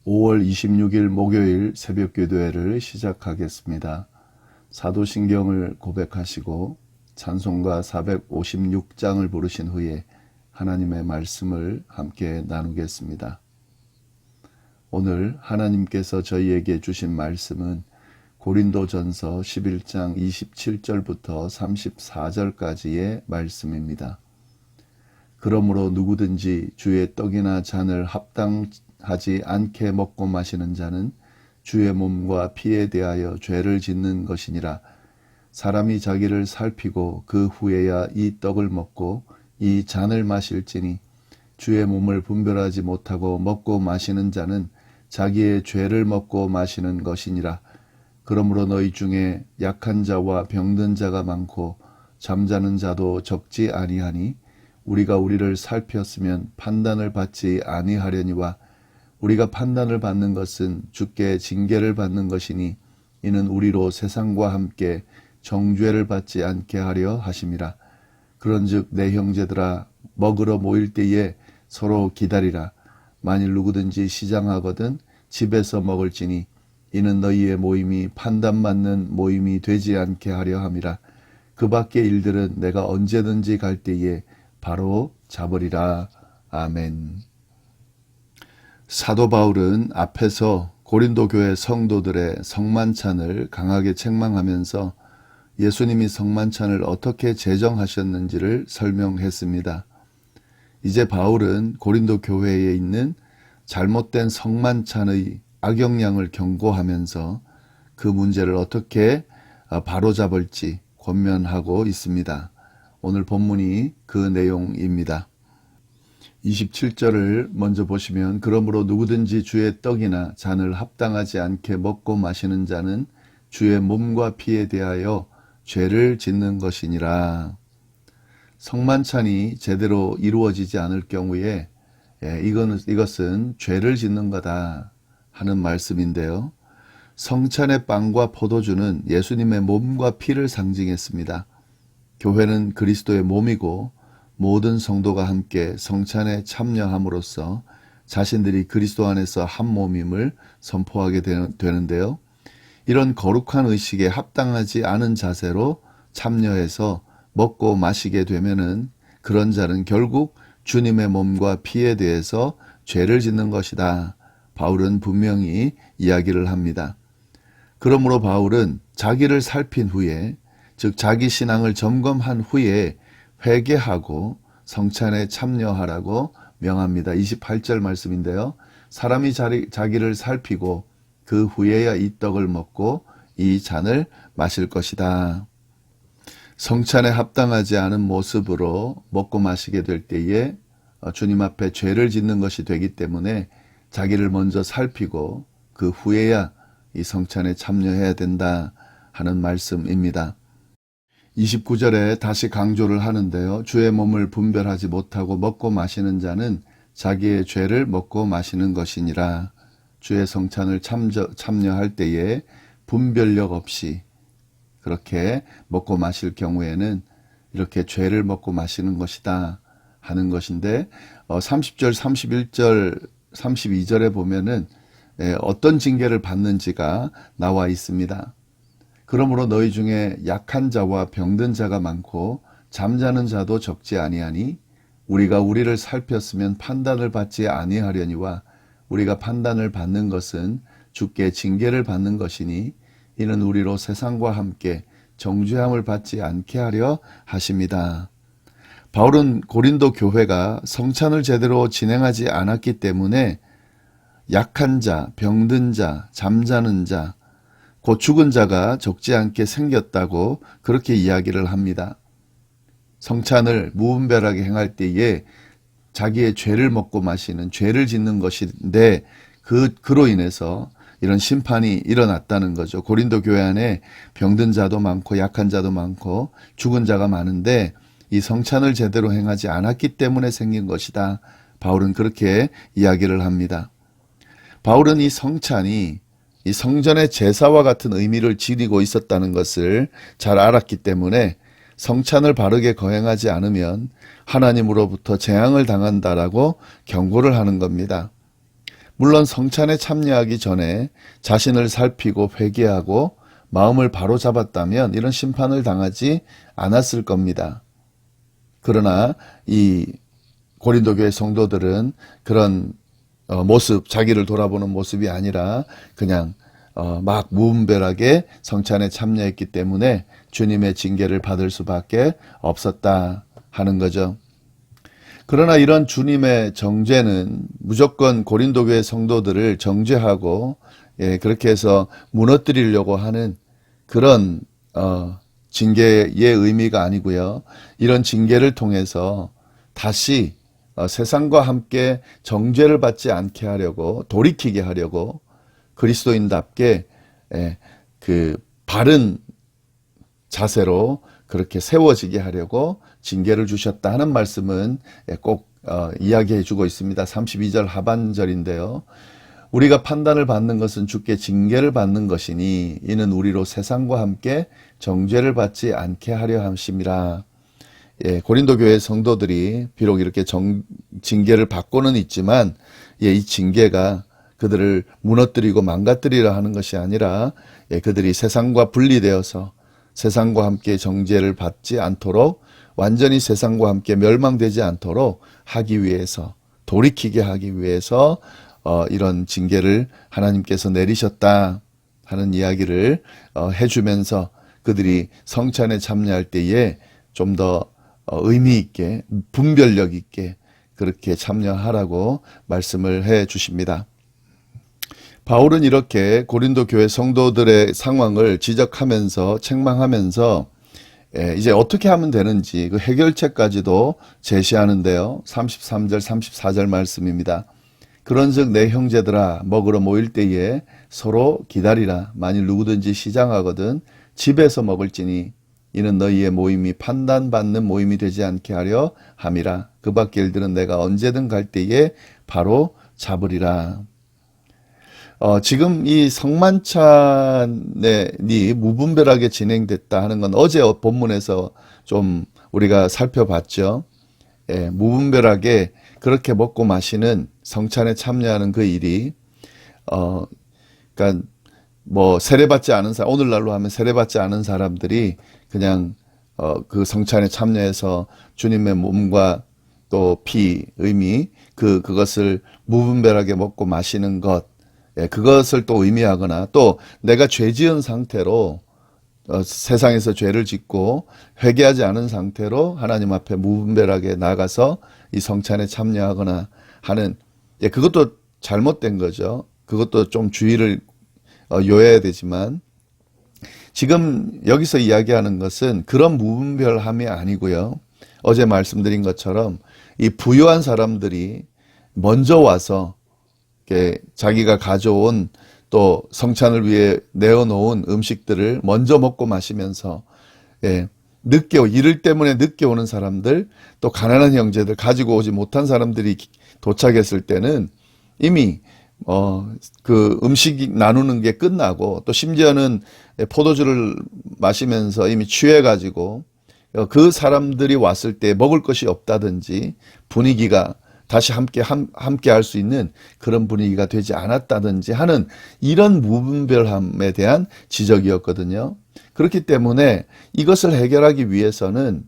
5월 26일 목요일 새벽 기도회를 시작하겠습니다. 사도신경을 고백하시고 찬송가 456장을 부르신 후에 하나님의 말씀을 함께 나누겠습니다. 오늘 하나님께서 저희에게 주신 말씀은 고린도전서 11장 27절부터 34절까지의 말씀입니다. 그러므로 누구든지 주의 떡이나 잔을 합당하지 않게 먹고 마시는 자는 주의 몸과 피에 대하여 죄를 짓는 것이니라. 사람이 자기를 살피고 그 후에야 이 떡을 먹고 이 잔을 마실지니 주의 몸을 분별하지 못하고 먹고 마시는 자는 자기의 죄를 먹고 마시는 것이니라. 그러므로 너희 중에 약한 자와 병든 자가 많고 잠자는 자도 적지 아니하니 우리가 우리를 살폈으면 판단을 받지 아니하려니와 우리가 판단을 받는 것은 주께 징계를 받는 것이니 이는 우리로 세상과 함께 정죄를 받지 않게 하려 하심이라. 그런즉 내 형제들아 먹으러 모일 때에 서로 기다리라. 만일 누구든지 시장하거든 집에서 먹을지니 이는 너희의 모임이 판단받는 모임이 되지 않게 하려 함이라. 그 밖의 일들은 내가 언제든지 갈 때에 바로 잡으리라. 아멘. 사도 바울은 앞에서 고린도 교회 성도들의 성만찬을 강하게 책망하면서 예수님이 성만찬을 어떻게 제정하셨는지를 설명했습니다. 이제 바울은 고린도 교회에 있는 잘못된 성만찬의 악영향을 경고하면서 그 문제를 어떻게 바로잡을지 권면하고 있습니다. 오늘 본문이 그 내용입니다. 27절을 먼저 보시면 그러므로 누구든지 주의 떡이나 잔을 합당하지 않게 먹고 마시는 자는 주의 몸과 피에 대하여 죄를 짓는 것이니라. 성만찬이 제대로 이루어지지 않을 경우에 이것은 죄를 짓는 거다 하는 말씀인데요. 성찬의 빵과 포도주는 예수님의 몸과 피를 상징했습니다. 교회는 그리스도의 몸이고 모든 성도가 함께 성찬에 참여함으로써 자신들이 그리스도 안에서 한 몸임을 선포하게 되는데요. 이런 거룩한 의식에 합당하지 않은 자세로 참여해서 먹고 마시게 되면은 그런 자는 결국 주님의 몸과 피에 대해서 죄를 짓는 것이다. 바울은 분명히 이야기를 합니다. 그러므로 바울은 자기를 살핀 후에 즉 자기 신앙을 점검한 후에 회개하고 성찬에 참여하라고 명합니다. 28절 말씀인데요. 사람이 자기를 살피고 그 후에야 이 떡을 먹고 이 잔을 마실 것이다. 성찬에 합당하지 않은 모습으로 먹고 마시게 될 때에 주님 앞에 죄를 짓는 것이 되기 때문에 자기를 먼저 살피고 그 후에야 이 성찬에 참여해야 된다 하는 말씀입니다. 29절에 다시 강조를 하는데요. 주의 몸을 분별하지 못하고 먹고 마시는 자는 자기의 죄를 먹고 마시는 것이니라. 주의 성찬을 참여할 때에 분별력 없이 그렇게 먹고 마실 경우에는 이렇게 죄를 먹고 마시는 것이다 하는 것인데 30절, 31절, 32절에 보면은 어떤 징계를 받는지가 나와 있습니다. 그러므로 너희 중에 약한 자와 병든 자가 많고 잠자는 자도 적지 아니하니 우리가 우리를 살폈으면 판단을 받지 아니하려니와 우리가 판단을 받는 것은 주께 징계를 받는 것이니 이는 우리로 세상과 함께 정죄함을 받지 않게 하려 하십니다. 바울은 고린도 교회가 성찬을 제대로 진행하지 않았기 때문에 약한 자, 병든 자, 잠자는 자, 곧 죽은 자가 적지 않게 생겼다고 그렇게 이야기를 합니다. 성찬을 무분별하게 행할 때에 자기의 죄를 먹고 마시는 죄를 짓는 것인데 그로 인해서 이런 심판이 일어났다는 거죠. 고린도 교회 안에 병든 자도 많고 약한 자도 많고 죽은 자가 많은데 이 성찬을 제대로 행하지 않았기 때문에 생긴 것이다. 바울은 그렇게 이야기를 합니다. 바울은 이 성찬이 이 성전의 제사와 같은 의미를 지니고 있었다는 것을 잘 알았기 때문에 성찬을 바르게 거행하지 않으면 하나님으로부터 재앙을 당한다라고 경고를 하는 겁니다. 물론 성찬에 참여하기 전에 자신을 살피고 회개하고 마음을 바로잡았다면 이런 심판을 당하지 않았을 겁니다. 그러나 이 고린도 교회 성도들은 그런 모습, 자기를 돌아보는 모습이 아니라 그냥 막 무분별하게 성찬에 참여했기 때문에 주님의 징계를 받을 수밖에 없었다 하는 거죠. 그러나 이런 주님의 정죄는 무조건 고린도 교회 성도들을 정죄하고 그렇게 해서 무너뜨리려고 하는 그런 징계의 의미가 아니고요. 이런 징계를 통해서 다시 세상과 함께 정죄를 받지 않게 하려고, 돌이키게 하려고 그리스도인답게 그 바른 자세로 그렇게 세워지게 하려고 징계를 주셨다 하는 말씀은 꼭 이야기해 주고 있습니다. 32절 하반절인데요. 우리가 판단을 받는 것은 주께 징계를 받는 것이니 이는 우리로 세상과 함께 정죄를 받지 않게 하려 함심이라. 고린도 교회 성도들이 비록 이렇게 징계를 받고는 있지만 이 징계가 그들을 무너뜨리고 망가뜨리려 하는 것이 아니라 그들이 세상과 분리되어서 세상과 함께 정죄를 받지 않도록, 완전히 세상과 함께 멸망되지 않도록 하기 위해서, 돌이키게 하기 위해서 이런 징계를 하나님께서 내리셨다 하는 이야기를 해주면서 그들이 성찬에 참여할 때에 좀 더 의미 있게, 분별력 있게 그렇게 참여하라고 말씀을 해 주십니다. 바울은 이렇게 고린도 교회 성도들의 상황을 지적하면서 책망하면서 이제 어떻게 하면 되는지 그 해결책까지도 제시하는데요. 33절 34절 말씀입니다. 그런즉 내 형제들아 먹으러 모일 때에 서로 기다리라. 만일 누구든지 시장하거든 집에서 먹을지니 이는 너희의 모임이 판단받는 모임이 되지 않게 하려 함이라. 그 밖의 일들은 내가 언제든 갈 때에 바로 잡으리라. 지금 이 성만찬이 무분별하게 진행됐다 하는 건 어제 본문에서 좀 우리가 살펴봤죠. 무분별하게 그렇게 먹고 마시는 성찬에 참여하는 그 일이, 그러니까 뭐 세례받지 않은 사람, 오늘날로 하면 세례받지 않은 사람들이 그냥 그 성찬에 참여해서 주님의 몸과 또 피, 의미, 그것을 무분별하게 먹고 마시는 것, 그것을 또 의미하거나 또 내가 죄 지은 상태로 세상에서 죄를 짓고 회개하지 않은 상태로 하나님 앞에 무분별하게 나가서 이 성찬에 참여하거나 하는, 그것도 잘못된 거죠. 그것도 좀 주의를 요해야 되지만 지금 여기서 이야기하는 것은 그런 무분별함이 아니고요. 어제 말씀드린 것처럼 이 부유한 사람들이 먼저 와서 자기가 가져온 또 성찬을 위해 내어놓은 음식들을 먼저 먹고 마시면서 일 때문에 늦게 오는 사람들, 또 가난한 형제들, 가지고 오지 못한 사람들이 도착했을 때는 이미 그 음식 나누는 게 끝나고 또 심지어는 포도주를 마시면서 이미 취해가지고 그 사람들이 왔을 때 먹을 것이 없다든지 분위기가 다시 함께 할 수 있는 그런 분위기가 되지 않았다든지 하는 이런 무분별함에 대한 지적이었거든요. 그렇기 때문에 이것을 해결하기 위해서는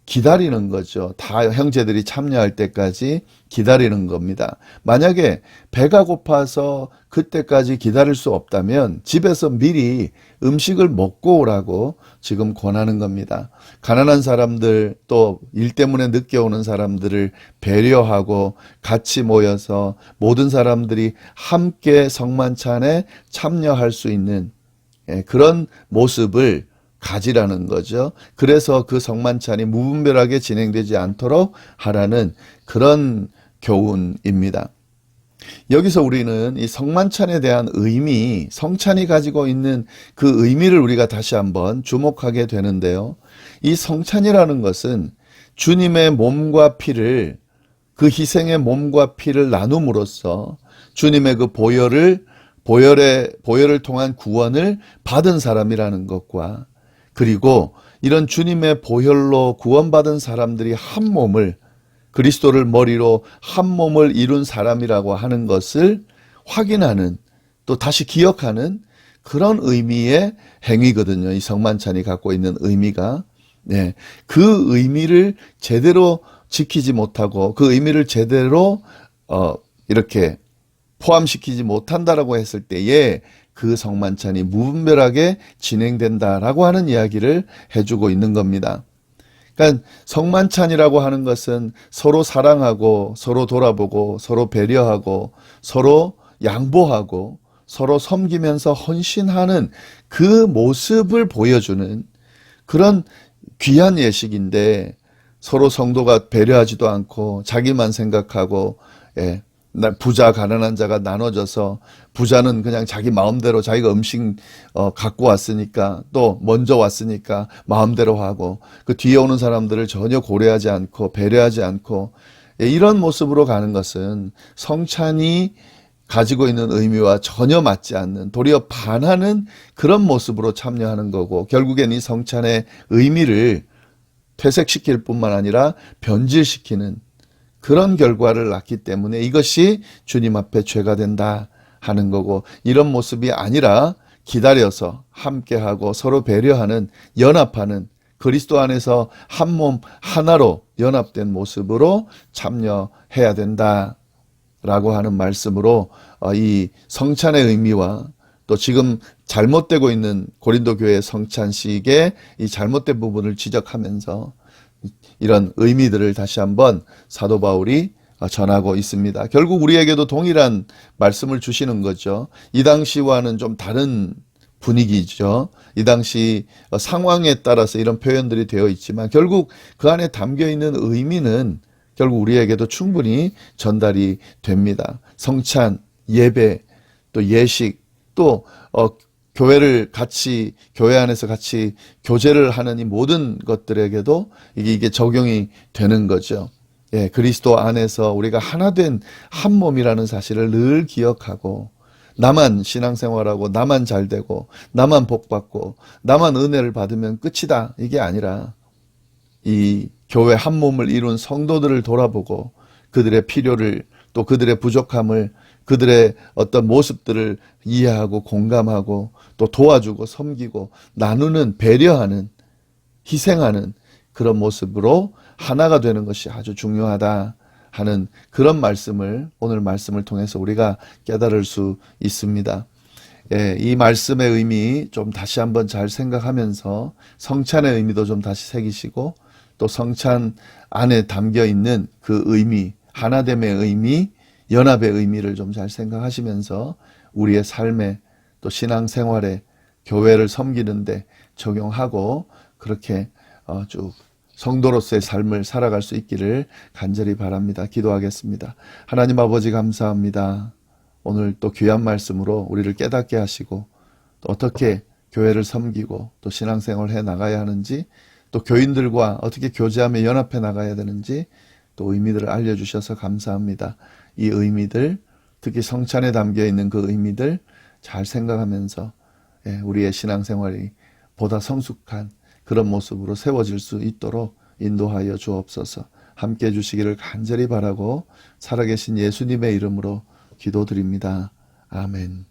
기다리는 거죠. 다 형제들이 참여할 때까지 기다리는 겁니다. 만약에 배가 고파서 그때까지 기다릴 수 없다면 집에서 미리 음식을 먹고 오라고 지금 권하는 겁니다. 가난한 사람들, 또 일 때문에 늦게 오는 사람들을 배려하고 같이 모여서 모든 사람들이 함께 성만찬에 참여할 수 있는 그런 모습을 가지라는 거죠. 그래서 그 성만찬이 무분별하게 진행되지 않도록 하라는 그런 교훈입니다. 여기서 우리는 이 성만찬에 대한 의미, 성찬이 가지고 있는 그 의미를 우리가 다시 한번 주목하게 되는데요. 이 성찬이라는 것은 주님의 몸과 피를, 그 희생의 몸과 피를 나눔으로써 주님의 그 보혈을 통한 구원을 받은 사람이라는 것과, 그리고 이런 주님의 보혈로 구원받은 사람들이 한 몸을, 그리스도를 머리로 한 몸을 이룬 사람이라고 하는 것을 확인하는, 또 다시 기억하는 그런 의미의 행위거든요. 이 성만찬이 갖고 있는 의미가. 네, 그 의미를 제대로 지키지 못하고 그 의미를 제대로 이렇게 포함시키지 못한다라고 했을 때에 그 성만찬이 무분별하게 진행된다라고 하는 이야기를 해주고 있는 겁니다. 그러니까 성만찬이라고 하는 것은 서로 사랑하고 서로 돌아보고 서로 배려하고 서로 양보하고 서로 섬기면서 헌신하는 그 모습을 보여주는 그런 귀한 예식인데, 서로 성도가 배려하지도 않고 자기만 생각하고, 부자 가난한 자가 나눠져서 부자는 그냥 자기 마음대로 자기가 음식 갖고 왔으니까, 또 먼저 왔으니까 마음대로 하고, 그 뒤에 오는 사람들을 전혀 고려하지 않고 배려하지 않고, 이런 모습으로 가는 것은 성찬이 가지고 있는 의미와 전혀 맞지 않는, 도리어 반하는 그런 모습으로 참여하는 거고, 결국엔 이 성찬의 의미를 퇴색시킬 뿐만 아니라 변질시키는 그런 결과를 낳기 때문에 이것이 주님 앞에 죄가 된다 하는 거고, 이런 모습이 아니라 기다려서 함께하고 서로 배려하는, 연합하는, 그리스도 안에서 한 몸 하나로 연합된 모습으로 참여해야 된다 라고 하는 말씀으로 이 성찬의 의미와 또 지금 잘못되고 있는 고린도 교회의 성찬식의 이 잘못된 부분을 지적하면서 이런 의미들을 다시 한번 사도 바울이 전하고 있습니다. 결국 우리에게도 동일한 말씀을 주시는 거죠. 이 당시와는 좀 다른 분위기죠. 이 당시 상황에 따라서 이런 표현들이 되어 있지만 결국 그 안에 담겨 있는 의미는 결국 우리에게도 충분히 전달이 됩니다. 성찬, 예배, 또 예식, 또 교회를 같이, 교회 안에서 같이 교제를 하는 이 모든 것들에게도 이게 적용이 되는 거죠. 예, 그리스도 안에서 우리가 하나 된 한 몸이라는 사실을 늘 기억하고, 나만 신앙생활하고 나만 잘되고 나만 복받고 나만 은혜를 받으면 끝이다, 이게 아니라 이 교회 한 몸을 이룬 성도들을 돌아보고 그들의 필요를, 또 그들의 부족함을, 그들의 어떤 모습들을 이해하고 공감하고 또 도와주고 섬기고 나누는, 배려하는, 희생하는 그런 모습으로 하나가 되는 것이 아주 중요하다 하는 그런 말씀을 오늘 말씀을 통해서 우리가 깨달을 수 있습니다. 예, 이 말씀의 의미 좀 다시 한번 잘 생각하면서 성찬의 의미도 좀 다시 새기시고, 또 성찬 안에 담겨 있는 그 의미, 하나됨의 의미, 연합의 의미를 좀 잘 생각하시면서 우리의 삶에, 또 신앙생활에, 교회를 섬기는데 적용하고 그렇게 쭉 성도로서의 삶을 살아갈 수 있기를 간절히 바랍니다. 기도하겠습니다. 하나님 아버지, 감사합니다. 오늘 또 귀한 말씀으로 우리를 깨닫게 하시고, 또 어떻게 교회를 섬기고 또 신앙생활을 해 나가야 하는지, 또 교인들과 어떻게 교제하며 연합해 나가야 되는지 또 의미들을 알려주셔서 감사합니다. 이 의미들, 특히 성찬에 담겨 있는 그 의미들 잘 생각하면서 우리의 신앙생활이 보다 성숙한 그런 모습으로 세워질 수 있도록 인도하여 주옵소서. 함께해 주시기를 간절히 바라고 살아계신 예수님의 이름으로 기도드립니다. 아멘.